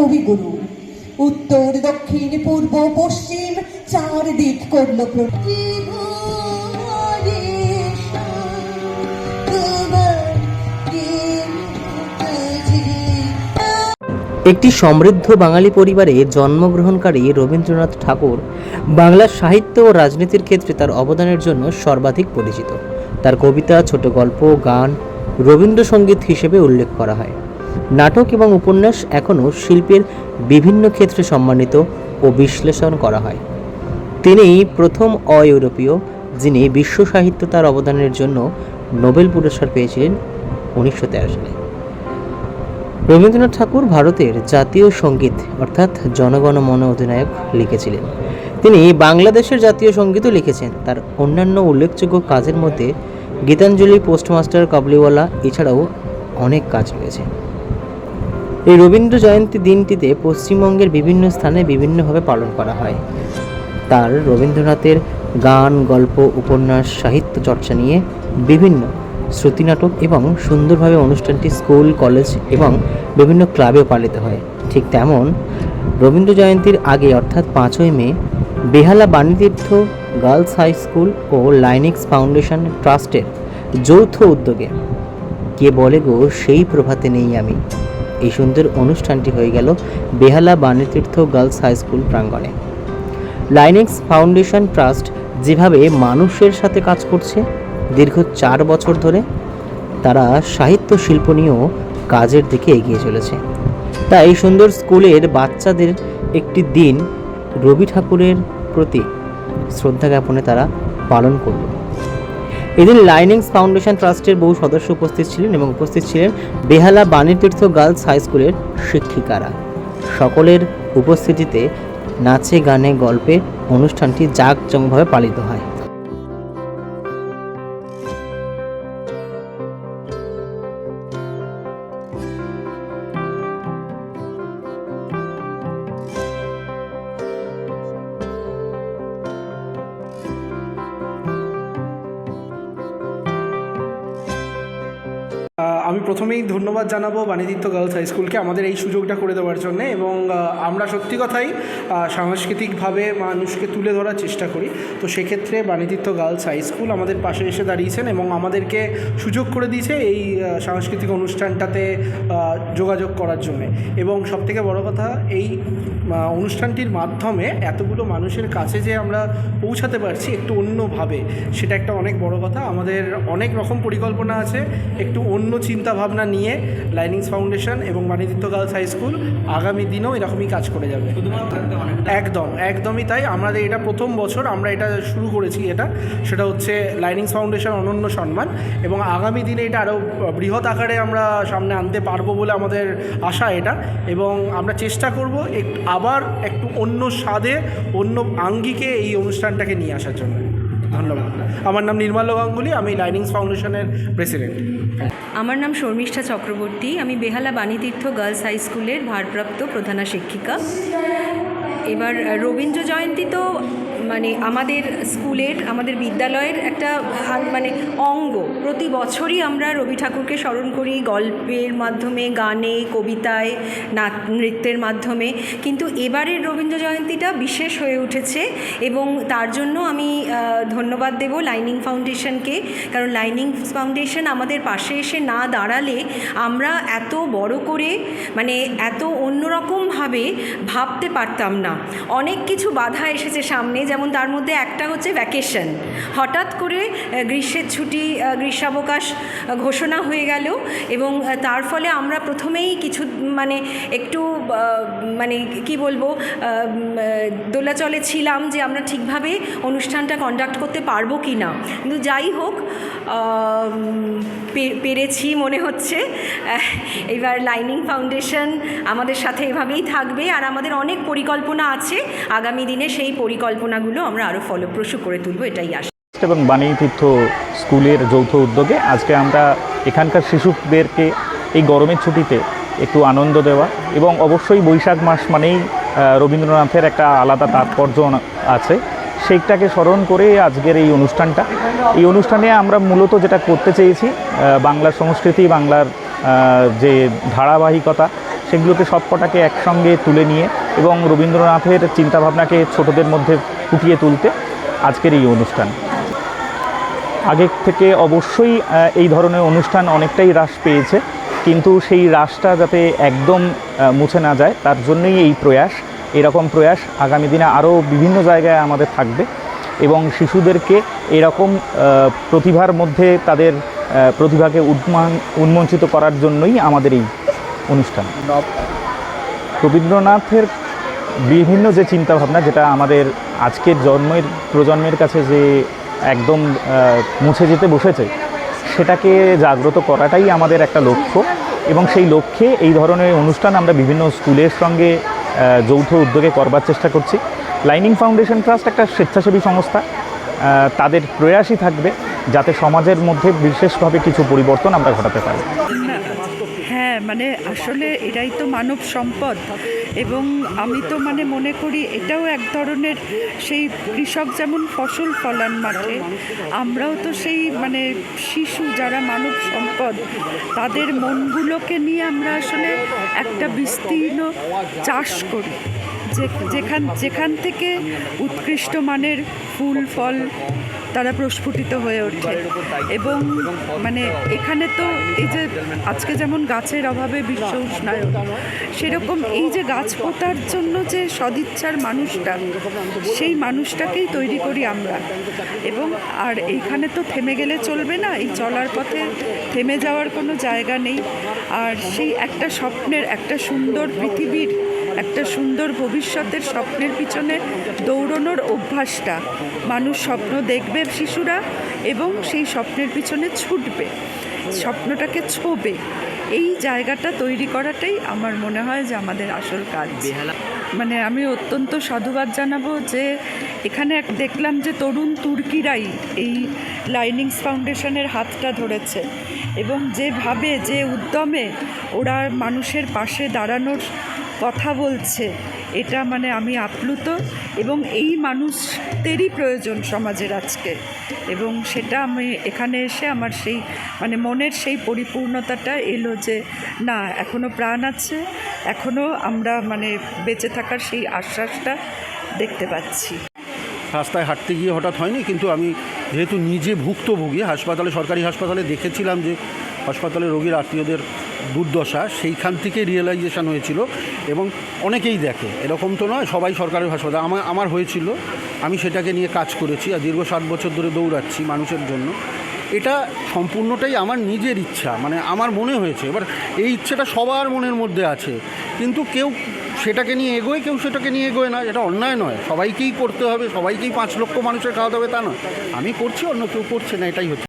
কবিগুরু। উত্তর দক্ষিণ পূর্ব পশ্চিম চারদিক করল একটি সমৃদ্ধ বাঙালি পরিবারে জন্মগ্রহণকারী রবীন্দ্রনাথ ঠাকুর বাংলার সাহিত্য ও রাজনীতির ক্ষেত্রে তার অবদানের জন্য সর্বাধিক পরিচিত। তার কবিতা, ছোট গল্প, গান রবীন্দ্রসঙ্গীত হিসেবে উল্লেখ করা হয়। নাটক এবং উপন্যাস এখনও শিল্পের বিভিন্ন ক্ষেত্রে সম্মানিত ও বিশ্লেষণ করা হয়। তিনি প্রথম অ-ইউরোপীয় যিনি বিশ্ব সাহিত্যে তার অবদানের জন্য নোবেল পুরস্কার পেয়েছিলেন 1913 সালে। রবীন্দ্রনাথ ঠাকুর ভারতের জাতীয় সঙ্গীত অর্থাৎ জনগণ মন অধিনায়ক লিখেছিলেন। তিনি বাংলাদেশের জাতীয় সঙ্গীতও লিখেছেন। তার অন্যান্য উল্লেখযোগ্য কাজের মধ্যে গীতাঞ্জলি, পোস্টমাস্টার, কাবুলিওয়ালা এছাড়াও অনেক কাজ রয়েছে। এই রবীন্দ্র জয়ন্তী দিনটিতে পশ্চিমবঙ্গের বিভিন্ন স্থানে বিভিন্নভাবে পালন করা হয়। তার রবীন্দ্রনাথের গান, গল্প, উপন্যাস, সাহিত্য চর্চা নিয়ে বিভিন্ন শ্রুতিনাটক এবং সুন্দরভাবে অনুষ্ঠানটি স্কুল, কলেজ এবং বিভিন্ন ক্লাবেও পালিত হয়। ঠিক তেমন রবীন্দ্র জয়ন্তীর আগে অর্থাৎ 5ই মে বেহালা বাণীতীর্থ গার্লস হাই স্কুল ও লাইনেক্স ফাউন্ডেশন ট্রাস্টের যৌথ উদ্যোগে কে বলে গো সেই প্রভাতে নেই আমি, এই সুন্দর অনুষ্ঠানটি হয়ে গেল বেহালা বাণীতীর্থ গার্লস হাই স্কুল প্রাঙ্গণে। লাইনেক্স ফাউন্ডেশন ট্রাস্ট যেভাবে মানুষের সাথে কাজ করছে দীর্ঘ 4 বছর ধরে, তারা সাহিত্য শিল্প নিয়েও কাজের দিকে এগিয়ে চলেছে। তাই সুন্দর স্কুলের বাচ্চাদের একটি দিন রবি ঠাকুরের প্রতি শ্রদ্ধা জ্ঞাপনে তারা পালন করল। এদিন লাইনেক্স ফাউন্ডেশন ট্রাস্টের বহু সদস্য উপস্থিত ছিলেন এবং উপস্থিত ছিলেন বেহালা বাণীতীর্থ গার্লস হাই স্কুলের শিক্ষিকারা। সকলের উপস্থিতিতে নাচে, গানে, গল্পে অনুষ্ঠানটি জাঁকজমকভাবে পালিত হয়। আমি প্রথমেই ধন্যবাদ জানাবো বাণীতীর্থ গার্লস হাই স্কুলকে আমাদের এই সুযোগটা করে দেওয়ার জন্য। এবং আমরা সত্যি কথাই সাংস্কৃতিকভাবে মানুষকে তুলে ধরার চেষ্টা করি। তো সেক্ষেত্রে বাণীতীর্থ গার্লস হাই স্কুল আমাদের পাশে এসে দাঁড়িয়েছেন এবং আমাদেরকে সুযোগ করে দিয়েছে এই সাংস্কৃতিক অনুষ্ঠানটাতে যোগাযোগ করার জন্যে। এবং সবথেকে বড় কথা, এই অনুষ্ঠানটির মাধ্যমে এতগুলো মানুষের কাছে যে আমরা পৌঁছাতে পারছি একটু অন্যভাবে, সেটা একটা অনেক বড় কথা। আমাদের অনেক রকম পরিকল্পনা আছে একটু অন্য চিন্তা ভাবনা নিয়ে লাইনেক্স ফাউন্ডেশন এবং বাণীতীর্থ গার্লস হাই স্কুল আগামী দিনেও এরকমই কাজ করে যাবে। একদমই তাই। আমাদের এটা প্রথম বছর আমরা এটা শুরু করেছি, সেটা হচ্ছে লাইনেক্স ফাউন্ডেশন অনন্য সম্মান, এবং আগামী দিনে এটা আরও বৃহৎ আকারে আমরা সামনে আনতে পারবো বলে আমাদের আশা এটা। এবং আমরা চেষ্টা করব আবার একটু অন্য স্বাদে, অন্য আঙ্গিকে এই অনুষ্ঠানটাকে নিয়ে আসার জন্য। ধন্যবাদ। আমার নাম নির্মাল্য গাঙ্গুলি, আমি লাইনেক্স ফাউন্ডেশনের প্রেসিডেন্ট। আমার নাম শর্মিষ্ঠা চক্রবর্তী, আমি বেহালা বাণীতীর্থ গার্লস হাই স্কুলের ভারপ্রাপ্ত প্রধানা শিক্ষিকা। এবার রবীন্দ্র জয়ন্তী তো মানে আমাদের স্কুলের, আমাদের বিদ্যালয়ের একটা মানে অঙ্গ। প্রতি বছরই আমরা রবি ঠাকুরকে স্মরণ করি গল্পের মাধ্যমে, গানে, কবিতায়, নৃত্যের মাধ্যমে। কিন্তু এবারের রবীন্দ্র জয়ন্তীটা বিশেষ হয়ে উঠেছে এবং তার জন্য আমি ধন্যবাদ দেব লাইনিং ফাউন্ডেশনকে। কারণ লাইনিং ফাউন্ডেশন আমাদের পাশে এসে না দাঁড়ালে আমরা এত বড় করে, মানে এত অন্যরকমভাবে ভাবতে পারতাম না। অনেক কিছু বাধা এসেছে সামনে, যেমন তার মধ্যে একটা হচ্ছে ভ্যাকেশন। হঠাৎ করে গ্রীষ্মের ছুটি, গ্রীষ্মাবকাশ ঘোষণা হয়ে গেল এবং তার ফলে আমরা প্রথমেই কিছু মানে একটু মানে কি বলবো, দোলাচলে ছিলাম যে আমরা ঠিকভাবে অনুষ্ঠানটা কন্ডাক্ট করতে পারবো কি না। কিন্তু যাই হোক, পেরেছি মনে হচ্ছে। এবার লাইনিং ফাউন্ডেশন আমাদের সাথে এভাবেই থাকবে আর আমাদের অনেক পরিকল্পনা আছে আগামী দিনে। সেই পরিকল্পনাগুলো আমরা আরও ফলপ্রসূ করে তুলব, এটাই আশা। এবং বাণীতীর্থ স্কুলের যৌথ উদ্যোগে আজকে আমরা এখানকার শিশুদেরকে এই গরমের ছুটিতে একটু আনন্দ দেওয়া, এবং অবশ্যই বৈশাখ মাস মানেই রবীন্দ্রনাথের একটা আলাদা তাৎপর্য আছে, সেইটাকে স্মরণ করে আজকের এই অনুষ্ঠানটা। এই অনুষ্ঠানে আমরা মূলত যেটা করতে চেয়েছি, বাংলার সংস্কৃতি, বাংলার যে ধারাবাহিকতা সেগুলোকে সবকটাকে একসঙ্গে তুলে নিয়ে এবং রবীন্দ্রনাথের চিন্তাভাবনাকে ছোটদের মধ্যে ফুটিয়ে তুলতে আজকের এই অনুষ্ঠান। আগের থেকে অবশ্যই এই ধরনের অনুষ্ঠান অনেকটাই হ্রাস পেয়েছে, কিন্তু সেই হ্রাসটা যাতে একদম মুছে না যায় তার জন্যই এই প্রয়াস। এরকম প্রয়াস আগামী দিনে আরও বিভিন্ন জায়গায় আমাদের থাকবে এবং শিশুদেরকে এরকম প্রতিভার মধ্যে তাদের প্রতিভাকে উন্মোচিত করার জন্যই আমাদের এই অনুষ্ঠান। রবীন্দ্রনাথের বিভিন্ন যে চিন্তাভাবনা, যেটা আমাদের আজকের প্রজন্মের কাছে যে একদম মুছে যেতে বসেছে, সেটাকে জাগ্রত করাটাই আমাদের একটা লক্ষ্য এবং সেই লক্ষ্যে এই ধরনের অনুষ্ঠান আমরা বিভিন্ন স্কুলের সঙ্গে যৌথ উদ্যোগে করবার চেষ্টা করছি। লাইনিং ফাউন্ডেশন ট্রাস্ট একটা স্বেচ্ছাসেবী সংস্থা, তাদের প্রয়াসই থাকবে যাতে সমাজের মধ্যে বিশেষভাবে কিছু পরিবর্তন আমরা ঘটাতে পারি। হ্যাঁ, মানে আসলে এটাই তো মানব সম্পদ এবং আমি তো মানে মনে করি এটাও এক ধরনের সেই কৃষক যেমন ফসল ফলান মাঠে, আমরাও তো সেই মানে শিশু যারা মানব সম্পদ তাদের মনগুলোকে নিয়ে আমরা আসলে একটা বিস্তীর্ণ চাষ করি, যেখান থেকে উৎকৃষ্ট মানের ফুল ফল তারা প্রস্ফুটিত হয়ে ওঠে। এবং মানে এখানে তো এই যে আজকে যেমন গাছের অভাবে বিশ্ব উষ্ণায়ন, সেরকম এই যে গাছ পোতার জন্য যে সদিচ্ছার মানুষটা, সেই মানুষটাকেই তৈরি করি আমরা। এবং আর এইখানে তো থেমে গেলে চলবে না, এই চলার পথে থেমে যাওয়ার কোনো জায়গা নেই। আর সেই একটা স্বপ্নের, একটা সুন্দর পৃথিবীর, একটা সুন্দর ভবিষ্যতের স্বপ্নের পিছনে দৌড়ানোর অভ্যাসটা, মানুষ স্বপ্ন দেখবে শিশুরা এবং সেই স্বপ্নের পিছনে ছুটবে, স্বপ্নটাকে ছোঁবে, এই জায়গাটা তৈরি করাটাই আমার মনে হয় যে আমাদের আসল কাজ। মানে আমি অত্যন্ত সাধুবাদ জানাবো যে এখানে দেখলাম যে তরুণ তুর্কিরাই এই লাইনিংস ফাউন্ডেশনের হাতটা ধরেছে এবং যেভাবে যে উদ্যমে ওরা মানুষের পাশে দাঁড়ানোর কথা বলছে, এটা মানে আমি আপ্লুত এবং এই মানুষদেরই প্রয়োজন সমাজের আজকে। এবং সেটা আমি এখানে এসে আমার সেই মানে মনের সেই পরিপূর্ণতাটা এলো যে না, এখনও প্রাণ আছে, এখনও আমরা মানে বেঁচে থাকার সেই আশ্বাসটা দেখতে পাচ্ছি। রাস্তায় হাঁটতে গিয়ে হঠাৎ হয়নি, কিন্তু আমি যেহেতু নিজে ভুক্তভোগী, হাসপাতালে, সরকারি হাসপাতালে দেখেছিলাম যে হাসপাতালে রোগীর আত্মীয়দের দুর্দশা, সেইখান থেকে রিয়েলাইজেশন হয়েছিল। এবং অনেকেই দেখে, এরকম তো নয় সবাই সরকারি হাসপাতাল, আমার হয়েছিল, আমি সেটাকে নিয়ে কাজ করেছি আর দীর্ঘ 7 বছর ধরে দৌড়াচ্ছি মানুষের জন্য। এটা সম্পূর্ণটাই আমার নিজের ইচ্ছা, মানে আমার মনে হয়েছে। এবার এই ইচ্ছেটা সবার মনের মধ্যে আছে, কিন্তু কেউ সেটাকে নিয়ে এগোয়, কেউ সেটাকে নিয়ে এগোয় না। এটা অন্যায় নয়, সবাইকেই করতে হবে, সবাইকেই 5 লক্ষ মানুষের খাওয়াতে হবে তা নয়। আমি করছি, অন্য কেউ করছে না, এটাই হচ্ছে।